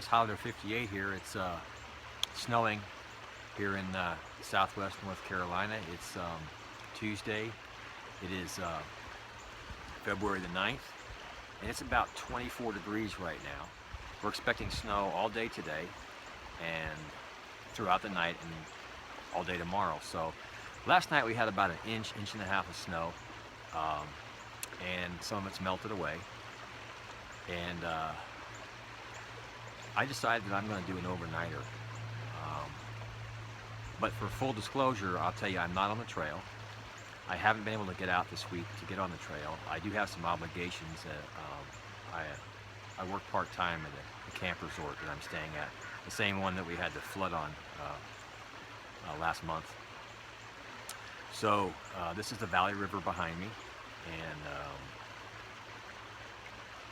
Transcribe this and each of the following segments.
folks, Highlander58 here. It's snowing here in southwest North Carolina. It's Tuesday. It is February the 9th, and it's about 24 degrees right now. We're expecting snow all day today and throughout the night and all day tomorrow. So last night we had about an inch and a half of snow, and some of it's melted away. And I decided that I'm going to do an overnighter. But for full disclosure, I'll tell you, I'm not on the trail. I haven't been able to get out this week to get on the trail. I do have some obligations. I work part-time at a camp resort that I'm staying at, the same one that we had the flood on last month. So this is the Valley River behind me, and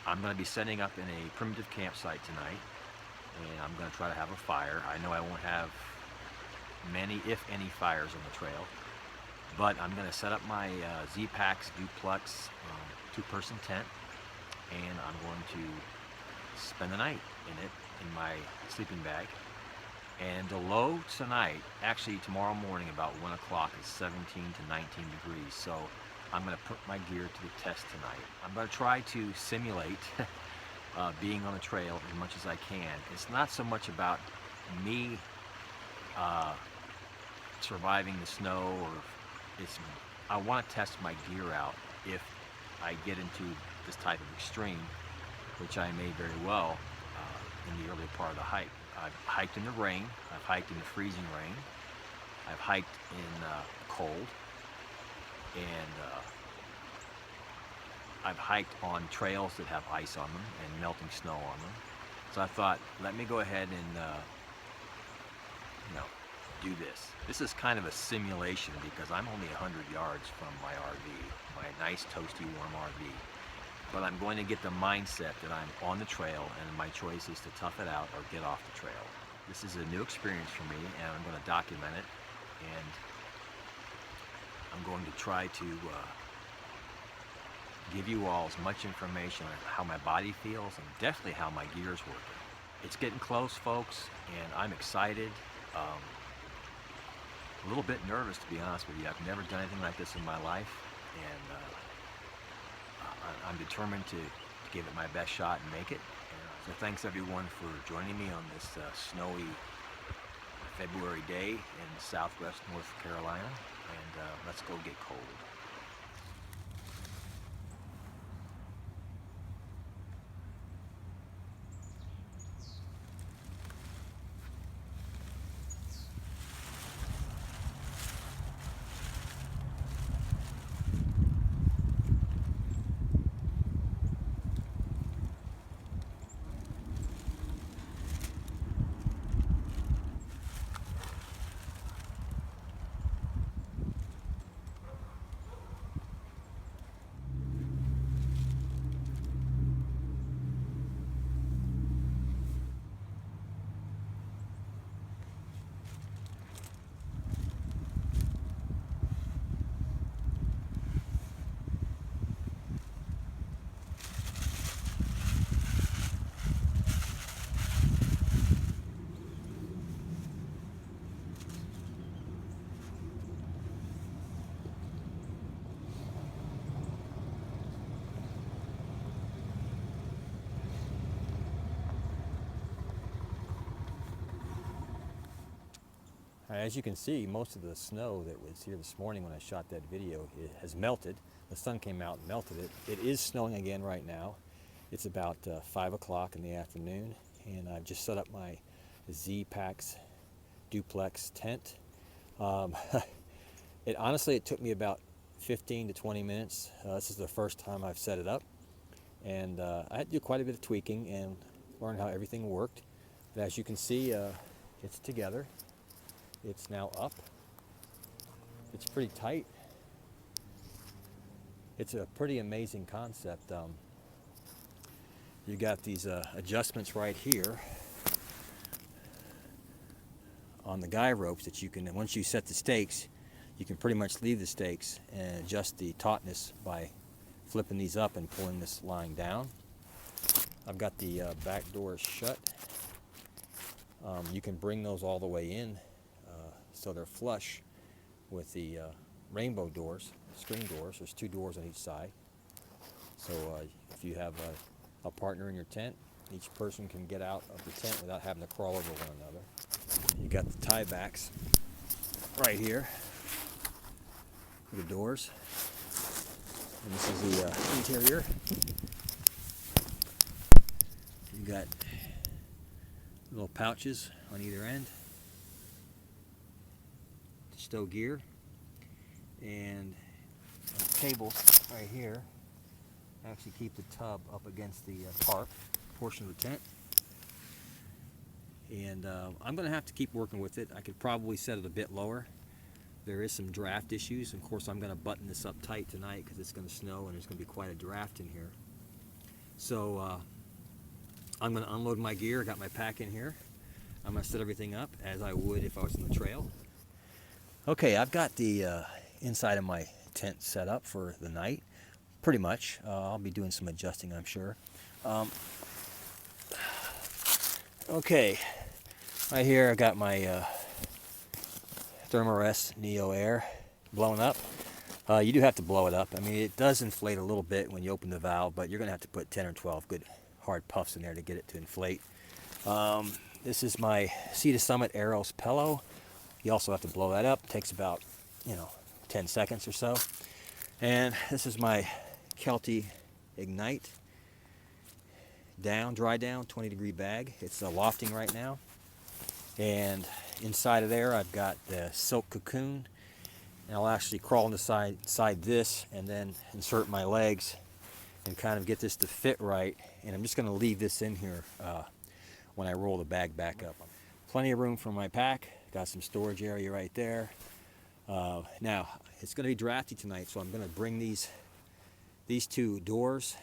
I'm going to be setting up in a primitive campsite tonight, and I'm going to try to have a fire. I know I won't have many, if any, fires on the trail, but I'm going to set up my Z-Packs duplex two-person tent, and I'm going to spend the night in it in my sleeping bag. And the low tonight, actually tomorrow morning about 1 o'clock, is 17 to 19 degrees. So I'm going to put my gear to the test tonight. I'm going to try to simulate being on the trail as much as I can. It's not so much about me surviving the snow, or I want to test my gear out if I get into this type of extreme, which I may very well in the early part of the hike. I've hiked in the rain, I've hiked in the freezing rain, I've hiked in cold, and I've hiked on trails that have ice on them and melting snow on them. So I thought, let me go ahead and do this. This is kind of a simulation because I'm only 100 yards from my RV, my nice toasty warm RV. But I'm going to get the mindset that I'm on the trail, and my choice is to tough it out or get off the trail. This is a new experience for me, and I'm going to document it, and I'm going to try to give you all as much information on how my body feels and definitely how my gear's working. It's getting close, folks, and I'm excited. A little bit nervous, to be honest with you. I've never done anything like this in my life, and I'm determined to give it my best shot and make it. So thanks everyone for joining me on this snowy February day in southwest North Carolina, and let's go get cold. As you can see, most of the snow that was here this morning when I shot that video, it has melted. The sun came out and melted it. It is snowing again right now. It's about 5 o'clock in the afternoon, and I've just set up my Z-Packs duplex tent. Honestly, it took me about 15 to 20 minutes. This is the first time I've set it up, and I had to do quite a bit of tweaking and learn how everything worked. But as you can see, it's together. It's now up. It's pretty tight. It's a pretty amazing concept. You got these adjustments right here on the guy ropes that you can, once you set the stakes, you can pretty much leave the stakes and adjust the tautness by flipping these up and pulling this line down. I've got the back door shut, You can bring those all the way in so they're flush with the rainbow doors, screen doors. There's 2 doors on each side. So if you have a partner in your tent, each person can get out of the tent without having to crawl over one another. You got the tie backs right here for the doors. And this is the interior. You got little pouches on either end to stow gear, and cables right here actually keep the tub up against the tarp portion of the tent. And I'm going to have to keep working with it. I could probably set it a bit lower. There is some draft issues. Of course, I'm going to button this up tight tonight because it's going to snow and there's going to be quite a draft in here. So I'm going to unload my gear. I got my pack in here. I'm going to set everything up as I would if I was in the trail. Okay, I've got the inside of my tent set up for the night, pretty much. I'll be doing some adjusting, I'm sure. Okay, right here I got my Thermarest Neo Air blown up. You do have to blow it up. I mean, it does inflate a little bit when you open the valve, but you're going to have to put 10 or 12 good hard puffs in there to get it to inflate. This is my Sea to Summit Aeros pillow. You also have to blow that up. It takes about, 10 seconds or so. And this is my Kelty Ignite dry down 20-degree bag. It's lofting right now. And inside of there I've got the silk cocoon. And I'll actually crawl inside this and then insert my legs and kind of get this to fit right. And I'm just going to leave this in here when I roll the bag back up. Plenty of room for my pack. Got some storage area right there. Now, it's going to be drafty tonight, so I'm going to bring these 2 doors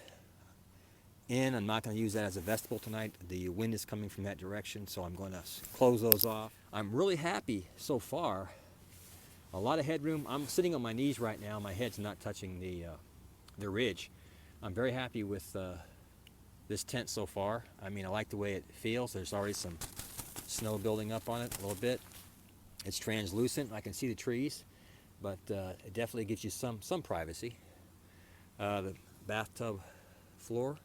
in. I'm not going to use that as a vestibule tonight. The wind is coming from that direction, so I'm going to close those off. I'm really happy so far. A lot of headroom. I'm sitting on my knees right now. My head's not touching the ridge. I'm very happy with this tent so far. I mean, I like the way it feels. There's already some snow building up on it a little bit. It's translucent. I can see the trees, but it definitely gives you some privacy. The bathtub floor,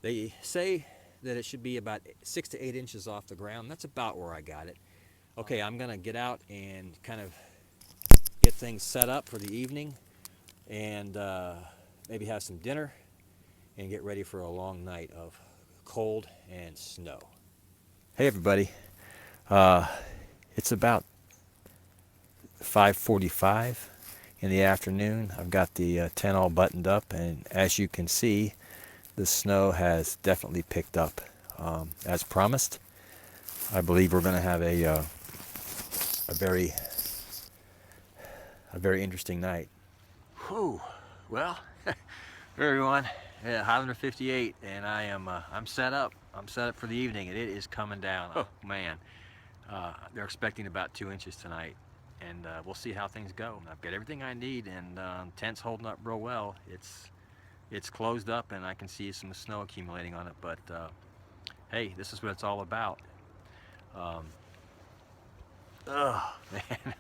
they say that it should be about 6 to 8 inches off the ground. That's about where I got it. Okay, I'm gonna get out and kind of get things set up for the evening, and maybe have some dinner and get ready for a long night of cold and snow. Hey everybody, it's about 5:45 in the afternoon. I've got the tent all buttoned up, and as you can see, the snow has definitely picked up. As promised, I believe we're going to have a very interesting night. Whew. Well, everyone, Highlander58, and I'm set up. I'm set up for the evening, and it is coming down. Oh man, they're expecting about 2 inches tonight, and we'll see how things go. I've got everything I need, and tent's holding up real well. It's closed up, and I can see some snow accumulating on it. But hey, this is what it's all about. Oh man,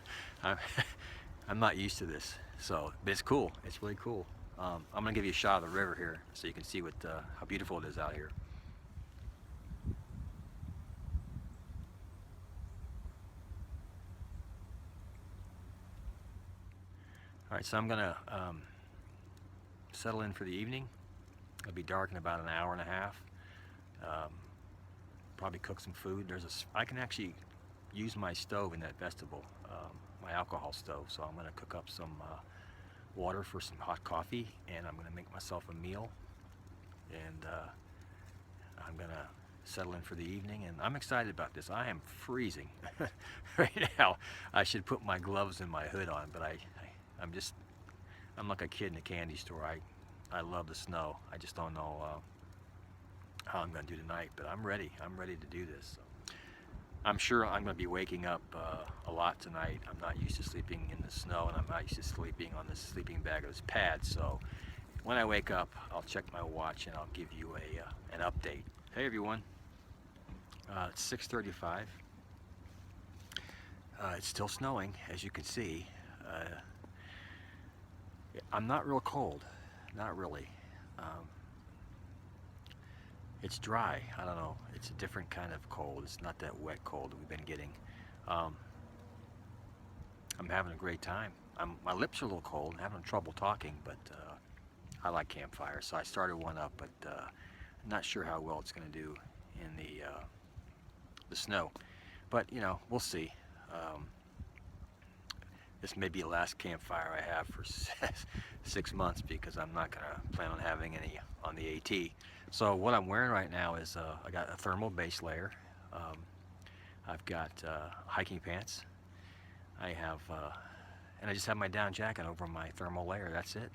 I'm not used to this, but it's cool. It's really cool. I'm gonna give you a shot of the river here, so you can see how beautiful it is out here. All right, so I'm gonna settle in for the evening. It'll be dark in about an hour and a half. Probably cook some food. I can actually use my stove in that vestibule, my alcohol stove. So I'm gonna cook up some water for some hot coffee, and I'm gonna make myself a meal, and I'm gonna settle in for the evening, and I'm excited about this. I am freezing right now. I should put my gloves and my hood on, but I'm like a kid in a candy store. I love the snow. I just don't know how I'm going to do tonight, but I'm ready. I'm ready to do this. So I'm sure I'm going to be waking up a lot tonight. I'm not used to sleeping in the snow, and I'm not used to sleeping on this sleeping bag or this pad. So when I wake up, I'll check my watch and I'll give you an update. Hey everyone, It's 6:35. It's still snowing, as you can see. I'm not real cold, not really. Um, it's dry. I don't know. It's a different kind of cold. It's not that wet cold we've been getting. Um, I'm having a great time. My lips are a little cold. I'm having trouble talking, but I like campfires, so I started one up, but I'm not sure how well it's going to do in the snow. But you know, we'll see. This may be the last campfire I have for 6 months, because I'm not going to plan on having any on the AT. So what I'm wearing right now is I got a thermal base layer. I've got hiking pants. I have, and I just have my down jacket over my thermal layer. That's it.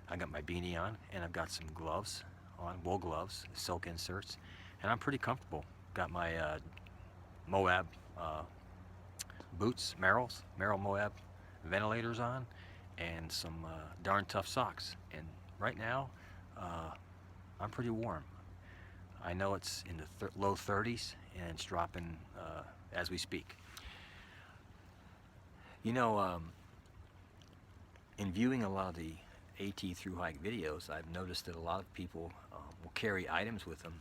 I got my beanie on, and I've got some gloves on, wool gloves, silk inserts, and I'm pretty comfortable. Got my Moab boots, Merrell Moab ventilators on, and some darn tough socks. And right now, I'm pretty warm. I know it's in the low 30s, and it's dropping as we speak. You know, in viewing a lot of the AT thru-hike videos, I've noticed that a lot of people will carry items with them,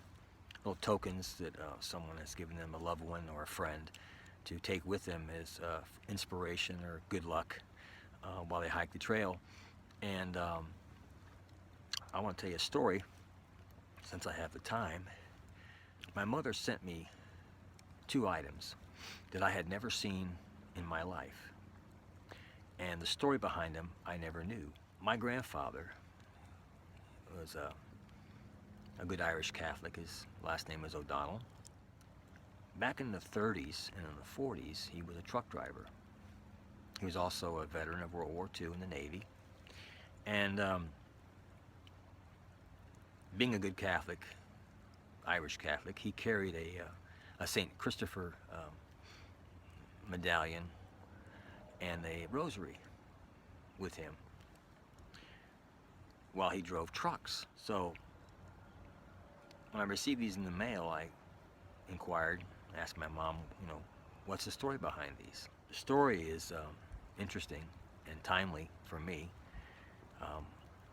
little tokens that someone has given them, a loved one or a friend, to take with them as inspiration or good luck while they hike the trail. And I want to tell you a story, since I have the time. My mother sent me 2 items that I had never seen in my life, and the story behind them I never knew. My grandfather was a good Irish Catholic. His last name was O'Donnell. Back in the 30s and in the 40s, he was a truck driver. He was also a veteran of World War II in the Navy. And being a good Catholic, Irish Catholic, he carried a St. Christopher medallion and a rosary with him while he drove trucks. So when I received these in the mail, I inquired, asked my mom, you know, what's the story behind these? The story is interesting and timely for me,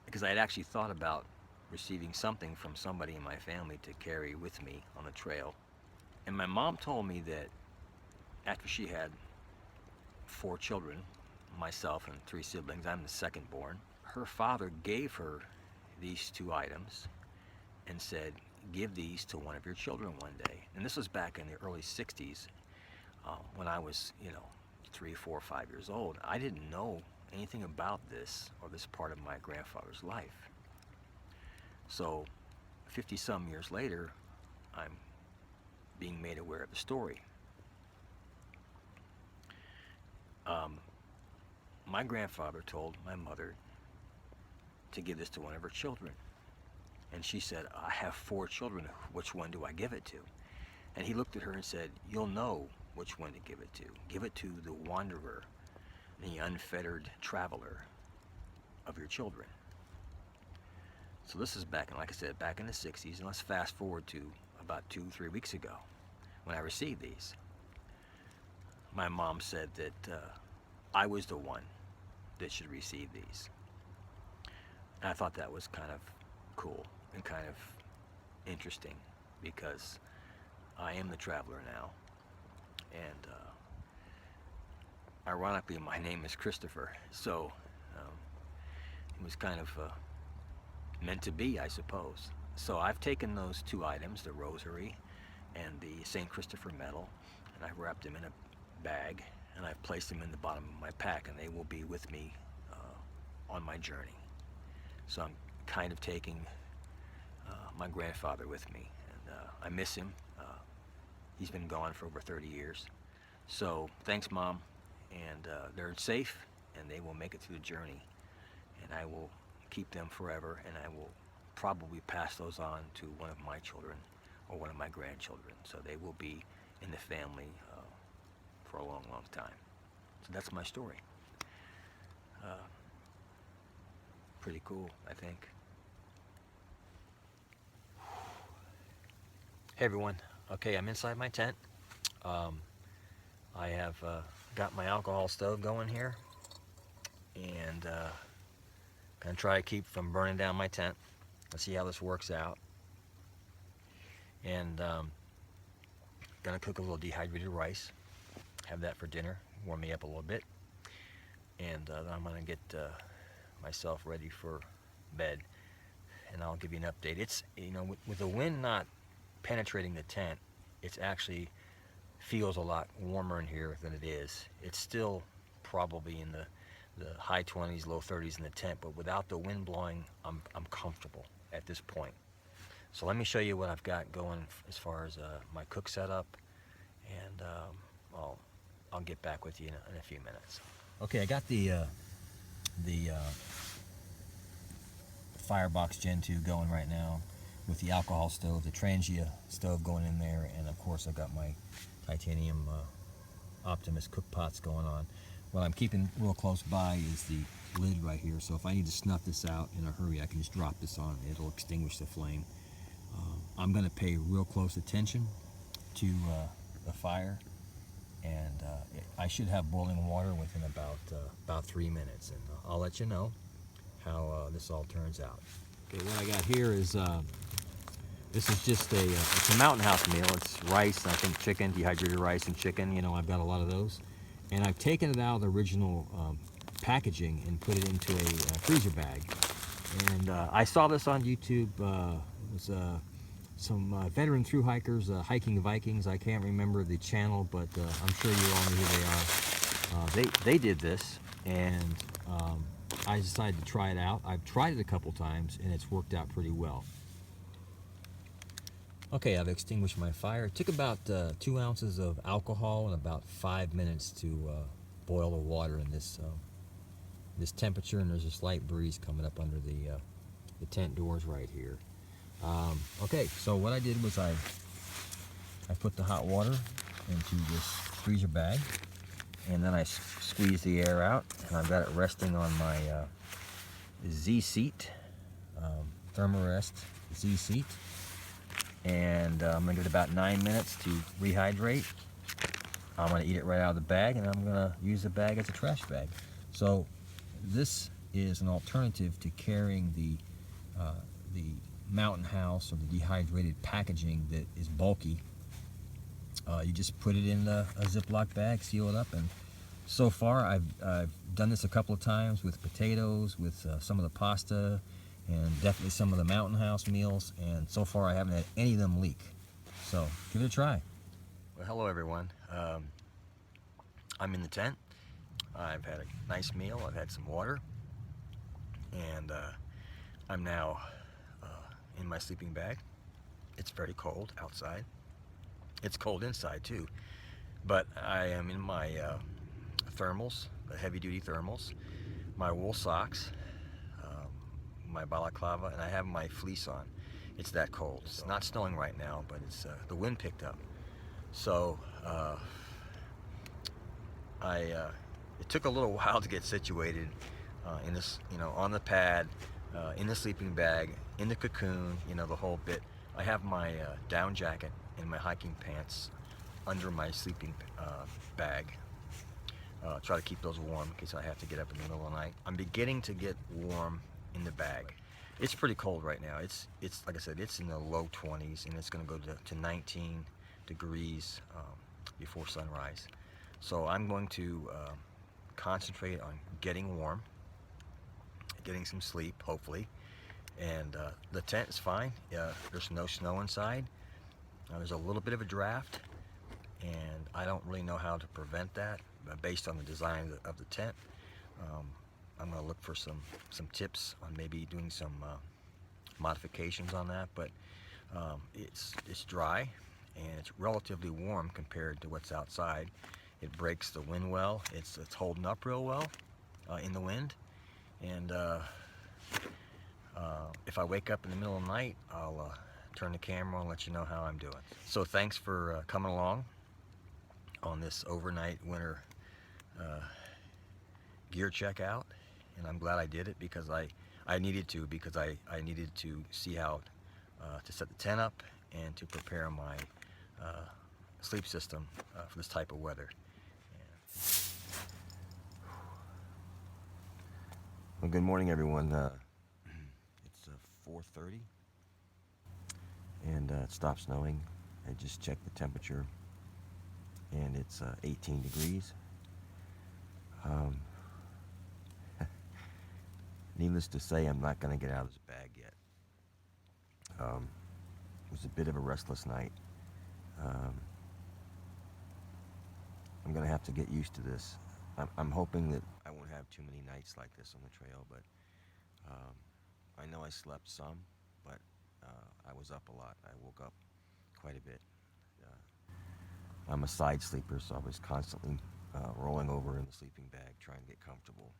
because I had actually thought about receiving something from somebody in my family to carry with me on the trail. And my mom told me that after she had 4 children, myself and 3 siblings, I'm the second born, her father gave her these 2 items and said, give these to one of your children one day. And this was back in the early 60s, when I was, you know, 3, 4, 5 years old. I didn't know anything about this or this part of my grandfather's life. So 50-some years later, I'm being made aware of the story. My grandfather told my mother to give this to one of her children. And she said, I have 4 children, which one do I give it to? And he looked at her and said, you'll know which one to give it to. Give it to the wanderer, the unfettered traveler of your children. So this is back, and like I said, back in the 60s, and let's fast forward to about 2-3 weeks ago when I received these. My mom said that I was the one that should receive these. And I thought that was kind of cool and kind of interesting, because I am the traveler now, and ironically my name is Christopher, so it was kind of meant to be, I suppose. So I've taken those 2 items, the rosary and the St. Christopher medal, and I've wrapped them in a bag, and I've placed them in the bottom of my pack, and they will be with me on my journey. So I'm kind of taking my grandfather with me, and I miss him. He's been gone for over 30 years. So thanks, Mom, and they're safe, and they will make it through the journey, and I will keep them forever, and I will probably pass those on to one of my children or one of my grandchildren, so they will be in the family for a long, long time. So that's my story. Pretty cool, I think. Hey everyone, Okay, I'm inside my tent. I have got my alcohol stove going here, and gonna try to keep from burning down my tent. Let's see how this works out. And gonna cook a little dehydrated rice, have that for dinner, warm me up a little bit, and then I'm gonna get myself ready for bed, and I'll give you an update. It's, you know, with the wind not penetrating the tent, it's actually feels a lot warmer in here than it is. It's still probably in the high 20s, low 30s in the tent, but without the wind blowing, I'm comfortable at this point. So let me show you what I've got going as far as my cook setup, and I'll get back with you in a few minutes. Okay, I got the Firebox Gen 2 going right now with the alcohol stove, the Trangia stove going in there, and of course I've got my titanium Optimus cook pots going on. What I'm keeping real close by is the lid right here, so if I need to snuff this out in a hurry, I can just drop this on. It'll extinguish the flame. I'm going to pay real close attention to the fire, and I should have boiling water within about 3 minutes, and I'll let you know how this all turns out. Okay, what I got here is this is just it's a Mountain House meal. It's rice, I think chicken, dehydrated rice and chicken. You know, I've got a lot of those. And I've taken it out of the original packaging and put it into a freezer bag. And I saw this on YouTube. It was some veteran thru-hikers, Hiking Vikings. I can't remember the channel, but I'm sure you all know who they are. They did this, and I decided to try it out. I've tried it a couple times, and it's worked out pretty well. Okay, I've extinguished my fire. It took about 2 ounces of alcohol and about 5 minutes to boil the water in this temperature, and there's a slight breeze coming up under the tent doors right here. Okay, so what I did was I put the hot water into this freezer bag, and then I squeezed the air out, and I've got it resting on my Z-seat, Thermarest Z-seat. And I'm going to give it about 9 minutes to rehydrate. I'm going to eat it right out of the bag, and I'm going to use the bag as a trash bag. So this is an alternative to carrying the Mountain House or the dehydrated packaging that is bulky. You just put it in a Ziploc bag, seal it up, and so far I've done this a couple of times with potatoes, with some of the pasta, and definitely some of the Mountain House meals, and so far I haven't had any of them leak. So give it a try. Well, hello everyone. I'm in the tent. I've had a nice meal. I've had some water, and I'm now in my sleeping bag. It's very cold outside. It's cold inside too, but I am in my thermals, the heavy-duty thermals, my wool socks, my balaclava, and I have my fleece on. It's that cold. It's not snowing right now, but it's the wind picked up. So it took a little while to get situated in this, you know, on the pad, in the sleeping bag, in the cocoon, you know, the whole bit. I have my down jacket and my hiking pants under my sleeping bag. Try to keep those warm in case I have to get up in the middle of the night. I'm beginning to get warm in the bag. It's pretty cold right now. It's like I said, it's in the low 20s, and it's going to go to 19 degrees before sunrise. So I'm going to concentrate on getting warm, getting some sleep, hopefully. And the tent is fine. There's no snow inside. There's a little bit of a draft, and I don't really know how to prevent that based on the design of the tent. I'm going to look for some tips on maybe doing some modifications on that, but it's dry, and it's relatively warm compared to what's outside. It breaks the wind well. It's holding up real well in the wind, and if I wake up in the middle of the night, I'll turn the camera and let you know how I'm doing. So thanks for coming along on this overnight winter gear checkout, and I'm glad I did it because I needed to, because I needed to see how to set the tent up and to prepare my sleep system for this type of weather. Well, good morning, everyone. It's 4:30, and it stopped snowing. I just checked the temperature, and it's 18 degrees. Needless to say, I'm not going to get out of this bag yet. It was a bit of a restless night. I'm going to have to get used to this. I'm hoping that I won't have too many nights like this on the trail, but I know I slept some, but I was up a lot. I woke up quite a bit. I'm a side sleeper, so I was constantly rolling over in the sleeping bag, trying to get comfortable,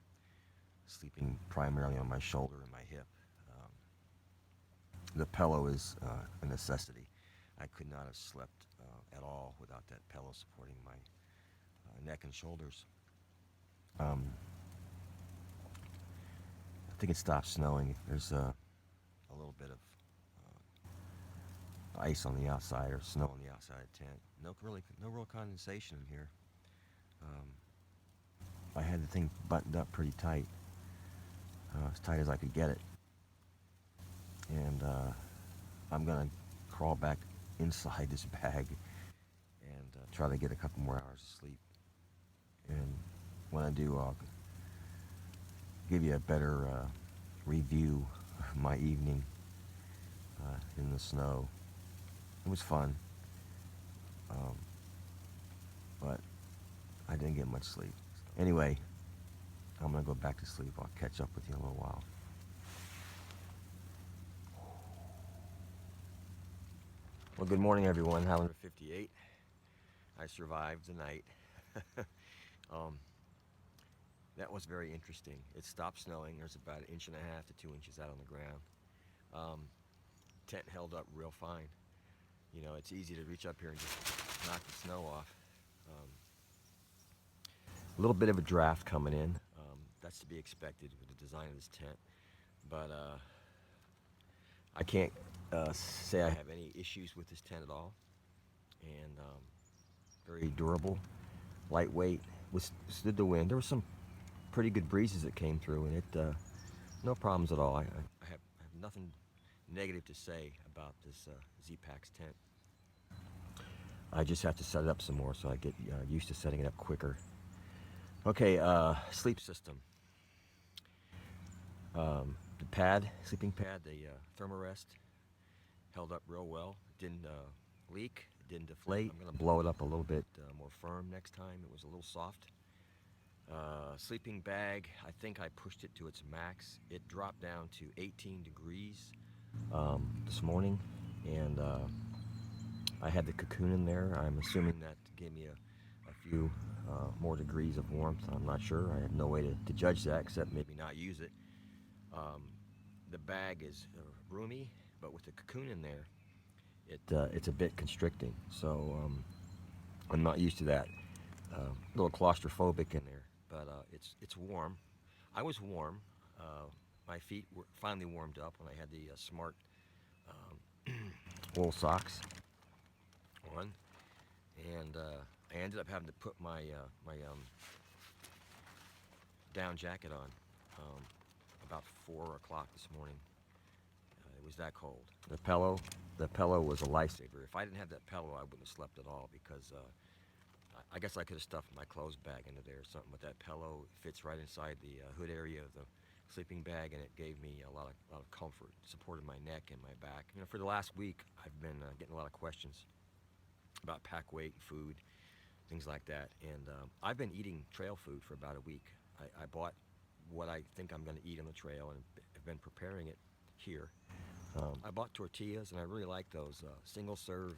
sleeping primarily on my shoulder and my hip. The pillow is a necessity. I could not have slept at all without that pillow supporting my neck and shoulders. I think it stopped snowing. There's a little bit of ice on the outside, or snow on the outside of the tent. No real condensation in here. I had the thing buttoned up pretty tight, as tight as I could get it. And I'm gonna crawl back inside this bag and try to get a couple more hours of sleep. And when I do, I'll give you a better review of my evening in the snow. It was fun, but I didn't get much sleep. Anyway, I'm gonna go back to sleep. I'll catch up with you in a little while. Well, good morning, everyone. Highlander58. I survived the night. That was very interesting. It stopped snowing. There's about 1.5 to 2 inches out on the ground. Tent held up real fine. You know, it's easy to reach up here and just knock the snow off. A little bit of a draft coming in. That's to be expected with the design of this tent. But I can't say I have any issues with this tent at all. And very durable, lightweight, withstood the wind. There were some pretty good breezes that came through, and it no problems at all. I have nothing negative to say about this Z-Pack's tent. I just have to set it up some more so I get used to setting it up quicker. Okay, sleep system. The pad, sleeping pad, the Thermarest, held up real well. It didn't leak, it didn't deflate. I'm gonna blow it up a little bit more firm next time. It was a little soft. Sleeping bag, I think I pushed it to its max. It dropped down to 18 degrees this morning, and I had the cocoon in there. I'm assuming that gave me a few more degrees of warmth. I'm not sure. I have no way to judge that except maybe not use it. The bag is roomy, but with the cocoon in there, it's a bit constricting. So I'm not used to that. A little claustrophobic in there, but it's warm. I was warm. My feet were finally warmed up when I had the smart wool socks on, and I ended up having to put my down jacket on about 4 o'clock this morning. It was that cold. The pillow was a lifesaver. If I didn't have that pillow, I wouldn't have slept at all, because I guess I could have stuffed my clothes bag into there or something, but that pillow fits right inside the hood area of the sleeping bag, and it gave me a lot of comfort, supported my neck and my back. You know, for the last week, I've been getting a lot of questions about pack weight, food, things like that, and I've been eating trail food for about a week. I bought what I think I'm going to eat on the trail, and have been preparing it here. I bought tortillas, and I really like those single-serve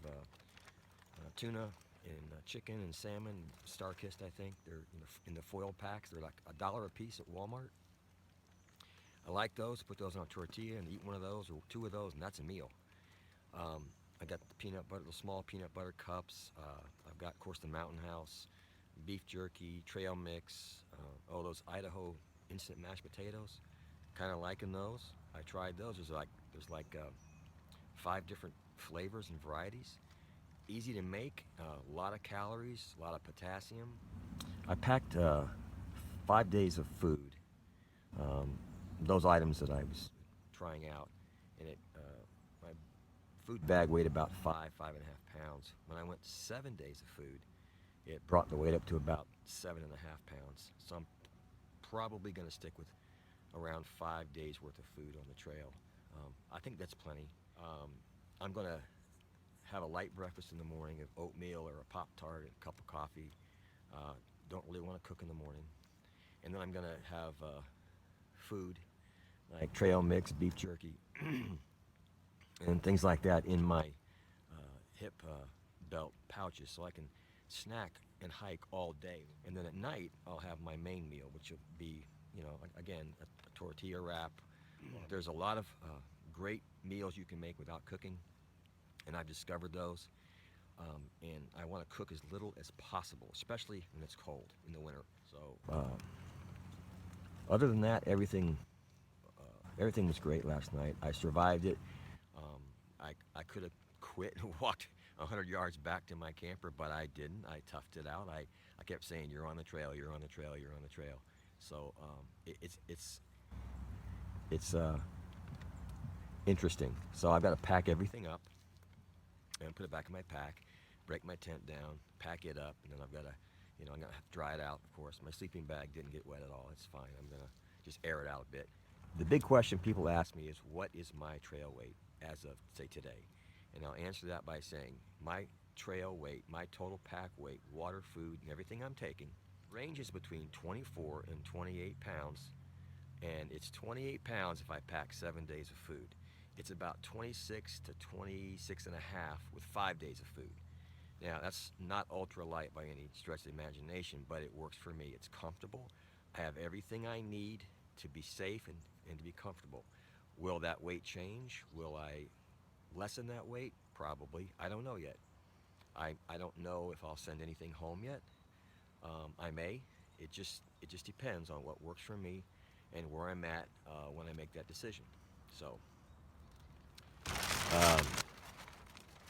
tuna and chicken and salmon, Star-Kissed, I think. They're in the foil packs. They're like $1 a piece at Walmart. I like those. Put those on a tortilla and eat one of those or 2 of those, and that's a meal. I got the peanut butter, the small peanut butter cups. I've got, of course, the Mountain House, beef jerky, trail mix. Those Idaho instant mashed potatoes. Kind of liking those. I tried those. There's like 5 different flavors and varieties. easy to make, a lot of calories, a lot of potassium. I packed 5 days of food, those items that I was trying out, and my food bag weighed about 5.5 pounds. When I went 7 days of food, it brought the weight up to about 7.5 pounds. So I'm probably going to stick with around 5 days worth of food on the trail. I think that's plenty. I'm going to have a light breakfast in the morning of oatmeal or a Pop-Tart and a cup of coffee. Don't really want to cook in the morning. And then I'm going to have food like trail mix, beef jerky, and things like that in my hip belt pouches, so I can snack and hike all day. And then at night I'll have my main meal, which will be, again, a tortilla wrap. There's a lot of great meals you can make without cooking, and I've discovered those. And I want to cook as little as possible, especially when it's cold in the winter. So other than that, everything was great last night. I survived it. I could have quit and walked 100 yards back to my camper, but I didn't. I toughed it out. I kept saying, "You're on the trail. You're on the trail. You're on the trail." So it's interesting. So I've got to pack everything up and put it back in my pack, break my tent down, pack it up, and then I've got to, I'm gonna have to dry it out. Of course, my sleeping bag didn't get wet at all. It's fine. I'm gonna just air it out a bit. The big question people ask me is, what is my trail weight as of, say, today? And I'll answer that by saying my trail weight, my total pack weight, water, food, and everything I'm taking ranges between 24 and 28 pounds. And it's 28 pounds if I pack 7 days of food. It's about 26 to 26 and a half with 5 days of food. Now, that's not ultra light by any stretch of the imagination, but it works for me. It's comfortable. I have everything I need to be safe and to be comfortable. Will that weight change? Will I lessen that weight? Probably. I don't know yet. I don't know if I'll send anything home yet. I may. It just depends on what works for me and where I'm at when I make that decision. So,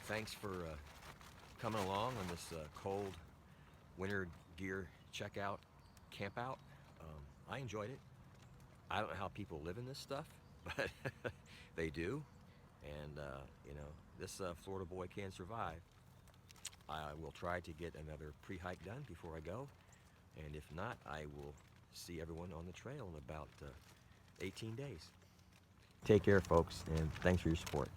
thanks for coming along on this cold winter gear checkout, camp out. I enjoyed it. I don't know how people live in this stuff, but they do. And, this Florida boy can survive. I will try to get another pre-hike done before I go. And if not, I will see everyone on the trail in about 18 days. Take care, folks, and thanks for your support.